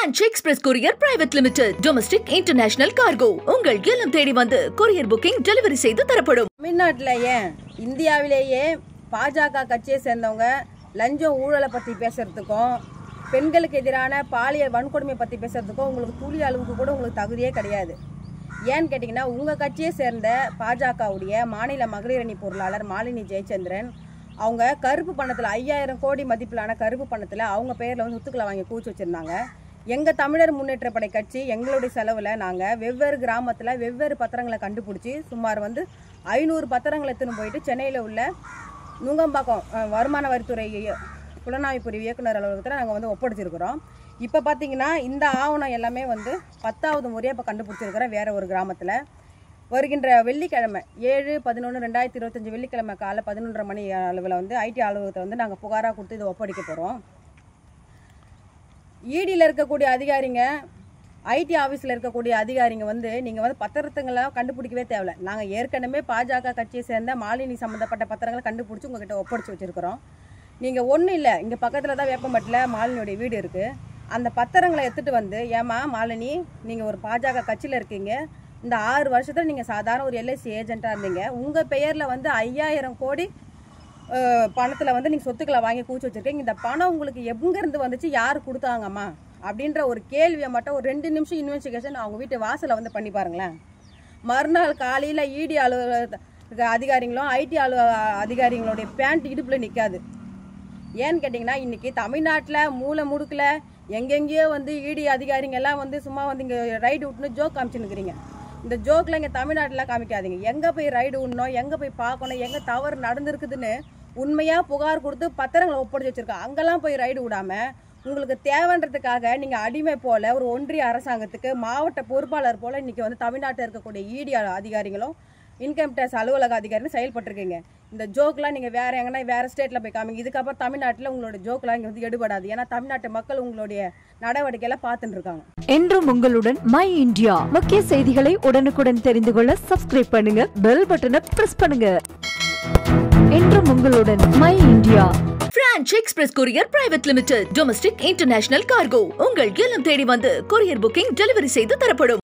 French Express Courier Private Limited, Domestic International Cargo. உங்கள் இல்லம் தேடி வந்து courier booking delivery செய்து தரப்படும். தமிழ்நாட்டிலேயே இந்தியாவிலேயே பாஜக கட்சியை சேர்ந்தவங்க லஞ்சம் ஊழலை பற்றி பேசுறதுக்கும் பெண்களுக்கு எதிரான பாலியல் வன்கொடுமை பற்றி பேசுறதுக்கும் உங்களுக்கு துளி அளவுக்கு கூட உங்களுக்கு தகுதியே கிடையாது. ஏன்னு கேட்டிங்கன்னா உங்கள் கட்சியை சேர்ந்த பாஜகவுடைய மாநில மகளிர் அணி பொருளாளர் மாலினி ஜெயச்சந்திரன் அவங்க கருப்பு பணத்தில் 5000 கோடி மதிப்பிலான கருப்பு பணத்தில் அவங்க பேரில் வந்து சொத்துக்களை வாங்கி கூச்சி வச்சுருந்தாங்க. எங்கள் தமிழர் முன்னேற்றப்படை கட்சி எங்களுடைய செலவில் நாங்கள் வெவ்வேறு கிராமத்தில் வெவ்வேறு பத்திரங்களை கண்டுபிடிச்சி சுமார் வந்து 500 பத்திரங்களை எடுத்துன்னு போயிட்டு சென்னையில் உள்ள நுங்கம்பாக்கம் வருமான வரித்துறை புலனாய்வு பிரிவு இயக்குனர் அலுவலகத்தில் நாங்கள் வந்து ஒப்படைச்சிருக்கிறோம். இப்போ பார்த்தீங்கன்னா இந்த ஆவணம் எல்லாமே வந்து 10வது முறையாக இப்போ கண்டுபிடிச்சிருக்கிறோம் வேறு ஒரு கிராமத்தில். வருகின்ற வெள்ளிக்கிழமை 7/11/2025 வெள்ளிக்கிழமை காலை 11:30 மணி அளவில் வந்து ஐடி அலுவலகத்தை வந்து நாங்கள் புகாராக கொடுத்து இதை ஒப்படைக்க போகிறோம். இடியில் இருக்கக்கூடிய அதிகாரிங்க ஐடி ஆஃபீஸில் இருக்கக்கூடிய அதிகாரிங்க வந்து நீங்கள் வந்து பத்திரத்துங்களாம் கண்டுபிடிக்கவே தேவையில்லை. நாங்கள் ஏற்கனவே பாஜக கட்சியை சேர்ந்த மாலினி சம்மந்தப்பட்ட பத்திரங்களை கண்டுபிடிச்சி உங்கள்கிட்ட ஒப்படைச்சி வச்சுருக்கிறோம். நீங்கள் ஒன்றும் இல்லை, இங்கே பக்கத்தில் தான் வேப்பம்பட்டில் மாலினியோடைய வீடு இருக்குது. அந்த பத்திரங்களை எடுத்துகிட்டு வந்து ஏமா மாலினி நீங்கள் ஒரு பாஜக கட்சியில் இருக்கீங்க, இந்த 6 வருஷத்தில் நீங்கள் சாதாரண ஒரு எல்ஐசி ஏஜெண்ட்டாக இருந்தீங்க, உங்கள் பெயரில் வந்து 5000 கோடி பணத்தில் வந்து நீங்கள் சொத்துக்களை வாங்கி கூச்சி வச்சுருக்கீங்க, இந்த பணம் உங்களுக்கு எங்கேருந்து வந்துச்சு, யார் கொடுத்தாங்கம்மா அப்படின்ற ஒரு கேள்வியை மட்டும் ஒரு 2 நிமிஷம் இன்வெஸ்டிகேஷன் அவங்க வீட்டு வாசலை வந்து பண்ணி பாருங்களேன். மறுநாள் காலையில் இடி அலுவலக அதிகாரிகளும் ஐடி அதிகாரிகளுடைய பேண்ட் இடுப்பில் நிற்காது. ஏன்னு கேட்டிங்கன்னா இன்றைக்கி தமிழ்நாட்டில் மூளை முடுக்கில் எங்கெங்கேயோ வந்து இடி அதிகாரிங்க எல்லாம் வந்து சும்மா வந்து இங்கே ரைடு விட்டுன்னு ஜோக் காமிச்சுன்னுக்கிறீங்க. இந்த ஜோக்கில் இங்கே தமிழ்நாட்டில் காமிக்காதீங்க. எங்கே போய் ரைடு விடணும், எங்கே போய் பார்க்கணும், எங்கே தவறு நடந்திருக்குதுன்னு உண்மையாக புகார் கொடுத்து பத்திரங்களை ஒப்படைச்சி வச்சுருக்கோம். அங்கெல்லாம் போய் ரைடு விடாமல் உங்களுக்கு தேவைன்றதுக்காக நீங்கள் அடிமை போல் ஒரு ஒன்றிய அரசாங்கத்துக்கு மாவட்ட பொறுப்பாளர் போல் இன்றைக்கி வந்து தமிழ்நாட்டில் இருக்கக்கூடிய இடி அதிகாரிகளும் இன்கம் டேக்ஸ் அலுவலக அதிகாரிகளும் செயல்பட்டுருக்கீங்க. இந்த ஜோக்கெலாம் நீங்கள் வேறு எங்கன்னா வேறு ஸ்டேட்டில் போய் காமிங்க. இதுக்கப்புறம் தமிழ்நாட்டில் உங்களோட ஜோக்கெலாம் இங்கே வந்து எடுபடாது. ஏன்னா தமிழ்நாட்டு மக்கள் உங்களுடைய நடவடிக்கையெல்லாம் பார்த்துட்டு இருக்காங்க. என்றும் உங்களுடன் மை இந்தியா. முக்கிய செய்திகளை உடனுக்குடன் தெரிந்து கொள்ள சப்ஸ்கிரைப் பண்ணுங்க, பெல் பட்டனை பிரஸ் பண்ணுங்க. என்றும் உங்களுடன் my India. French Express Courier Private Limited, Domestic International Cargo. உங்கள் இல்லம் தேடி வந்து courier booking delivery செய்து தரப்படும்.